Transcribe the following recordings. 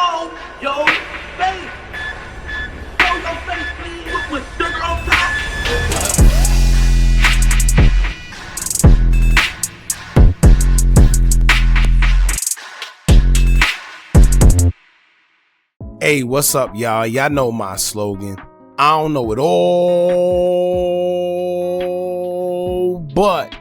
show your face. Show your face, please, with sugar on top. Hey, what's up, y'all? Y'all know my slogan. I don't know it all, but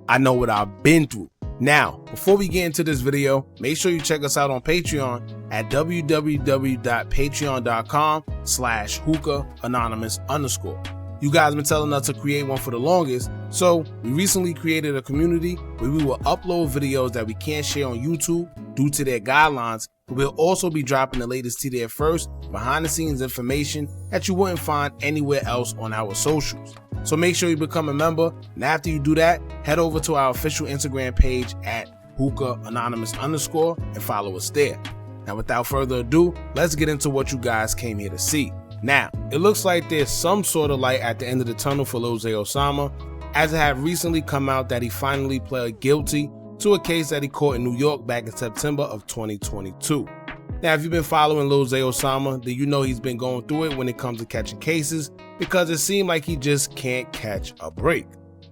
I know what I've been through. Now, before we get into this video, make sure you check us out on Patreon at www.patreon.com/Hookah Anonymous _. You guys been telling us to create one for the longest, so we recently created a community where we will upload videos that we can't share on YouTube due to their guidelines. We'll also be dropping the latest to there first, behind the scenes information that you wouldn't find anywhere else on our socials. So make sure you become a member, and after you do that, head over to our official Instagram page at Hookah Anonymous _ and follow us there. Now without further ado, let's get into what you guys came here to see. Now, it looks like there's some sort of light at the end of the tunnel for Lil Zay Osama, as it had recently come out that he finally pled guilty to a case that he caught in New York back in September of 2022. Now, if you've been following Lil Zay Osama, then you know he's been going through it when it comes to catching cases, because it seemed like he just can't catch a break.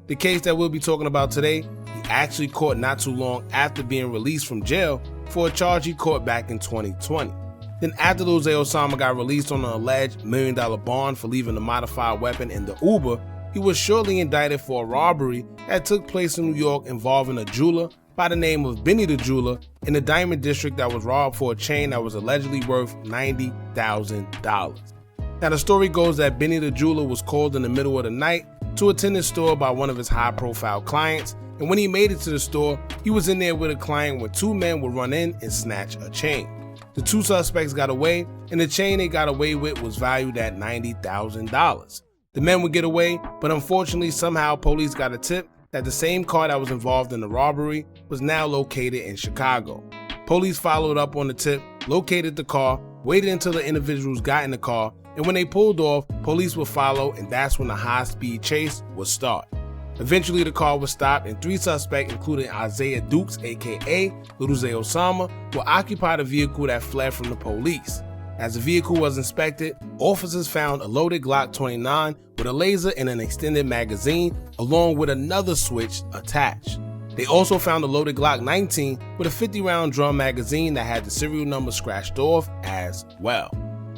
The case that we'll be talking about today, he actually caught not too long after being released from jail for a charge he caught back in 2020. Then after Lil Zay Osama got released on an alleged $1 million bond for leaving a modified weapon in the Uber, he was shortly indicted for a robbery that took place in New York involving a jeweler by the name of Benny the Jeweler in the Diamond District that was robbed for a chain that was allegedly worth $90,000. Now the story goes that Benny the Jeweler was called in the middle of the night to attend his store by one of his high-profile clients, and when he made it to the store, he was in there with a client when two men would run in and snatch a chain. The two suspects got away, and the chain they got away with was valued at $90,000. The men would get away, but unfortunately somehow police got a tip that the same car that was involved in the robbery was now located in Chicago. Police followed up on the tip, located the car, waited until the individuals got in the car, and when they pulled off, police would follow, and that's when the high-speed chase would start. Eventually the car was stopped, and three suspects, including Isaiah Dukes, aka Lil Zay Osama, would occupy the vehicle that fled from the police. As the vehicle was inspected, officers found a loaded Glock 29 with a laser and an extended magazine, along with another switch attached. They also found a loaded Glock 19 with a 50-round drum magazine that had the serial number scratched off as well.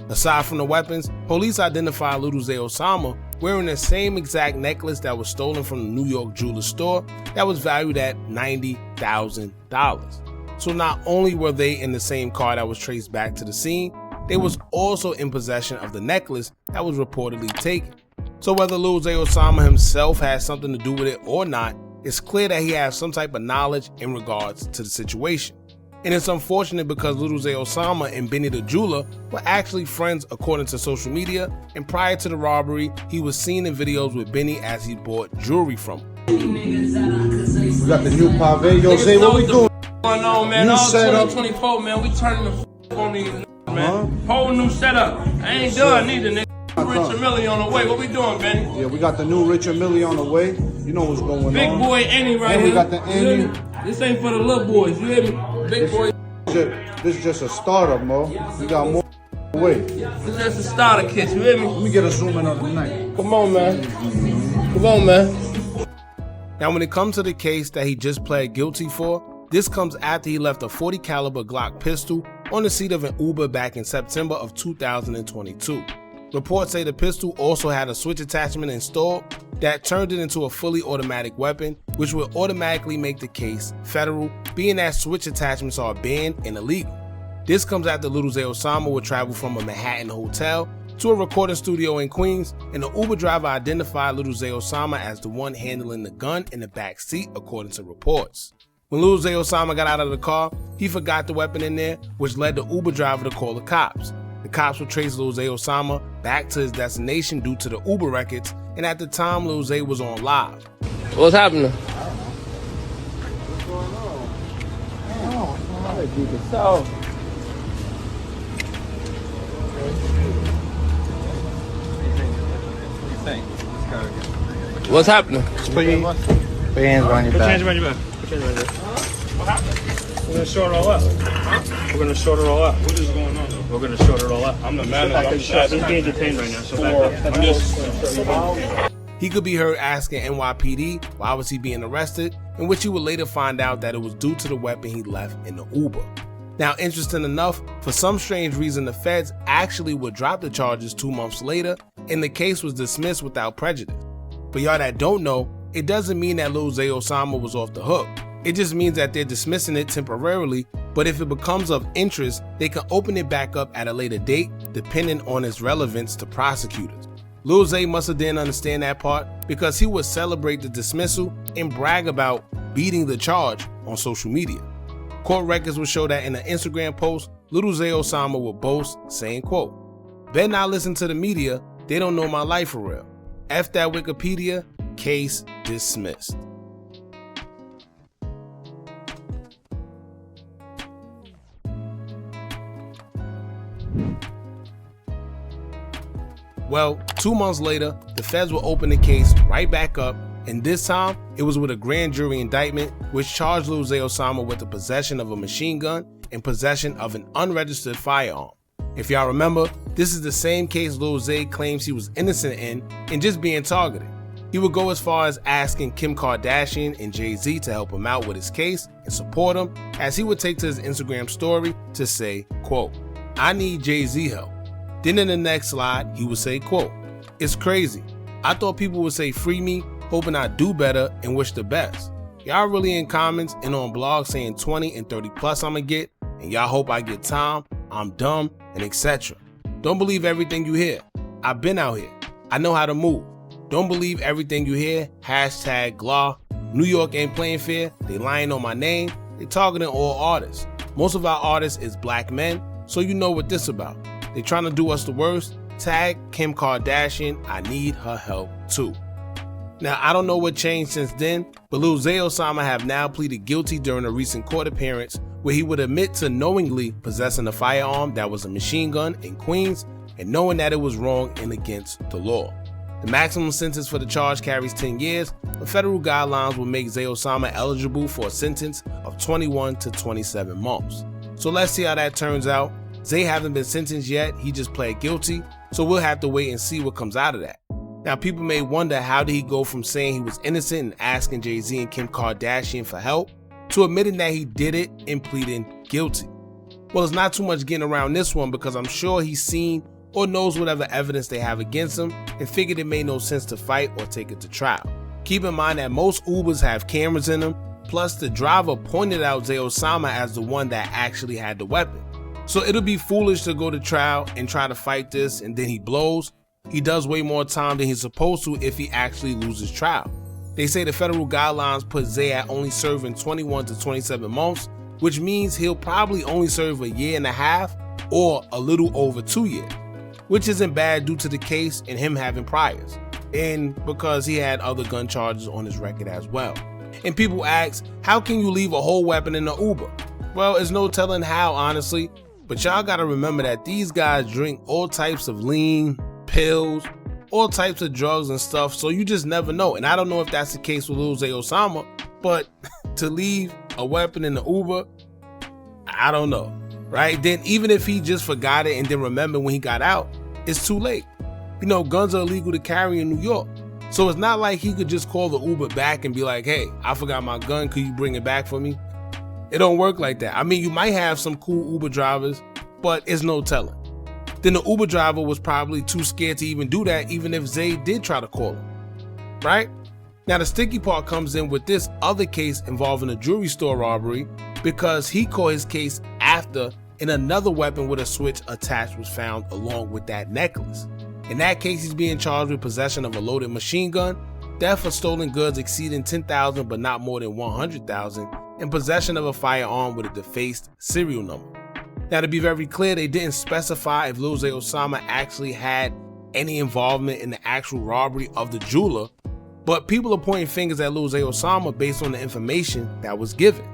Aside from the weapons, police identified Lil Zay Osama wearing the same exact necklace that was stolen from the New York jeweler store that was valued at $90,000. So not only were they in the same car that was traced back to the scene, they was also in possession of the necklace that was reportedly taken. So whether Lil Zay Osama himself has something to do with it or not, it's clear that he has some type of knowledge in regards to the situation. And it's unfortunate because Lil Zay Osama and Benny the Jeweler were actually friends according to social media, and prior to the robbery, he was seen in videos with Benny as he bought jewelry from him. We got the new pave. Yo, Zay, what we doing? What's going on, man? All 2024, man. We turning the on these man. Whole new setup. I ain't done neither, nigga. Richard Millie on the way. What we doing, Benny? Yeah, we got the new Richard Millie on the way. You know what's going on. Big boy Annie right and here. We got the Annie. This ain't for the little boys. You hear me? Big boy. This is just a startup, Mo. We got more way. This is just a starter kit. You hear me? Let me get a zoom in on the night. Come on, man. Come on, man. Now when it comes to the case that he just pled guilty for, this comes after he left a .40 caliber Glock pistol on the seat of an Uber back in September of 2022. Reports say the pistol also had a switch attachment installed that turned it into a fully automatic weapon, which would automatically make the case federal, being that switch attachments are banned and illegal. This comes after Lil Zay Osama would travel from a Manhattan hotel to a recording studio in Queens, and the Uber driver identified Lil Zay Osama as the one handling the gun in the back seat, according to reports. When Lil Zay Osama got out of the car, he forgot the weapon in there, which led the Uber driver to call the cops. The cops would trace Lil Zay Osama back to his destination due to the Uber records, and at the time Lil Zay was on live. What's happening? What's going on? What's happening? Put your hands behind your back. What happened? We're gonna short it all up. We're gonna short it all up. What is going on? We're gonna short it all up. I'm the manager. He's being detained right now, so back up. I'm just. He could be heard asking NYPD why was he being arrested, in which he would later find out that it was due to the weapon he left in the Uber. Now, interesting enough, for some strange reason, the feds actually would drop the charges 2 months later, and the case was dismissed without prejudice. For y'all that don't know, it doesn't mean that Lil Zay Osama was off the hook. It just means that they're dismissing it temporarily, but if it becomes of interest, they can open it back up at a later date, depending on its relevance to prosecutors. Lil Zay must have didn't understand that part because he would celebrate the dismissal and brag about beating the charge on social media. Court records will show that in an Instagram post, Lil Zay Osama would boast, saying, quote, "Better not listen to the media, they don't know my life for real. F that Wikipedia, case dismissed." Well, 2 months later, the feds will open the case right back up, and this time, it was with a grand jury indictment which charged Lil Zay Osama with the possession of a machine gun and possession of an unregistered firearm. If y'all remember, this is the same case Lil Zay claims he was innocent in and just being targeted. He would go as far as asking Kim Kardashian and Jay-Z to help him out with his case and support him, as he would take to his Instagram story to say, quote, "I need Jay-Z help." Then in the next slide, he would say, quote, "It's crazy. I thought people would say free me, hoping I do better and wish the best. Y'all really in comments and on blogs saying 20 and 30 plus I'ma get, and y'all hope I get time, I'm dumb, and etc. Don't believe everything you hear. I've been out here. I know how to move. Don't believe everything you hear, hashtag GLAW. New York ain't playing fair, they lying on my name, they targeting all artists. Most of our artists is black men, so you know what this about. They trying to do us the worst. Tag Kim Kardashian, I need her help too." Now, I don't know what changed since then, but Lil Zay Osama have now pleaded guilty during a recent court appearance where he would admit to knowingly possessing a firearm that was a machine gun in Queens and knowing that it was wrong and against the law. The maximum sentence for the charge carries 10 years, but federal guidelines will make Zay Osama eligible for a sentence of 21 to 27 months. So let's see how that turns out. Zay hasn't been sentenced yet, he just pled guilty, so we'll have to wait and see what comes out of that. Now, people may wonder, how did he go from saying he was innocent and asking Jay-Z and Kim Kardashian for help to admitting that he did it and pleading guilty? Well, it's not too much getting around this one because I'm sure he's seen or knows whatever evidence they have against him and figured it made no sense to fight or take it to trial. Keep in mind that most Ubers have cameras in them, plus the driver pointed out Zay Osama as the one that actually had the weapon. So it'll be foolish to go to trial and try to fight this and then he blows. He does way more time than he's supposed to if he actually loses trial. They say the federal guidelines put Zay at only serving 21 to 27 months, which means he'll probably only serve a year and a half or a little over 2 years, which isn't bad due to the case and him having priors, and because he had other gun charges on his record as well. And people ask, how can you leave a whole weapon in the Uber? Well, it's no telling how, honestly. But y'all gotta remember that these guys drink all types of lean, pills, all types of drugs and stuff, so you just never know. And I don't know if that's the case with Lil Zay Osama, but to leave a weapon in the Uber, I don't know, right? Then even if he just forgot it and then remembered when he got out, it's too late. You know, guns are illegal to carry in New York. So it's not like he could just call the Uber back and be like, "Hey, I forgot my gun, could you bring it back for me?" It don't work like that. I mean, you might have some cool Uber drivers, but it's no telling. Then the Uber driver was probably too scared to even do that, even if Zay did try to call him, right? Now the sticky part comes in with this other case involving a jewelry store robbery, because he called his case after and another weapon with a switch attached was found along with that necklace. In that case, he's being charged with possession of a loaded machine gun, theft for stolen goods exceeding $10,000 but not more than $100,000, and possession of a firearm with a defaced serial number. Now, to be very clear, they didn't specify if Lil Zay Osama actually had any involvement in the actual robbery of the jeweler, but people are pointing fingers at Lil Zay Osama based on the information that was given.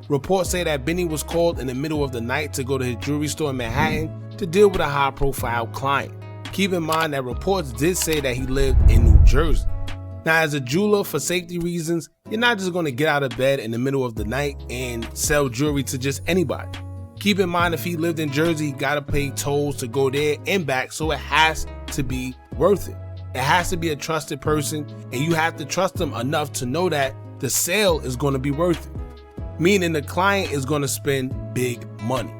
Reports say that Benny was called in the middle of the night to go to his jewelry store in Manhattan to deal with a high-profile client. Keep in mind that reports did say that he lived in New Jersey. Now, as a jeweler, for safety reasons, you're not just going to get out of bed in the middle of the night and sell jewelry to just anybody. Keep in mind, if he lived in Jersey, he got to pay tolls to go there and back, so it has to be worth it. It has to be a trusted person, and you have to trust them enough to know that the sale is going to be worth it, meaning the client is going to spend big money.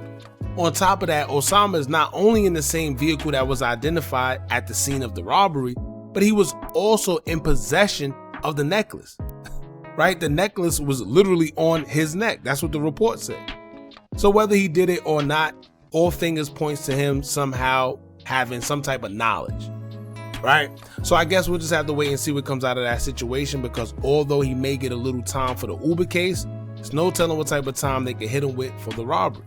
On top of that, Osama is not only in the same vehicle that was identified at the scene of the robbery, but he was also in possession of the necklace, right? The necklace was literally on his neck. That's what the report said. So whether he did it or not, all fingers points to him somehow having some type of knowledge, right? So I guess we'll just have to wait and see what comes out of that situation, because although he may get a little time for the Uber case, there's no telling what type of time they can hit him with for the robbery,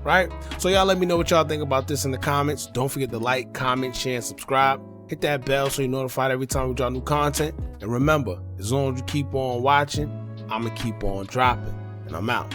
right? So y'all let me know what y'all think about this in the comments. Don't forget to like, comment, share, and subscribe. Hit that bell so you're notified every time we drop new content. And remember, as long as you keep on watching, I'm going to keep on dropping. And I'm out.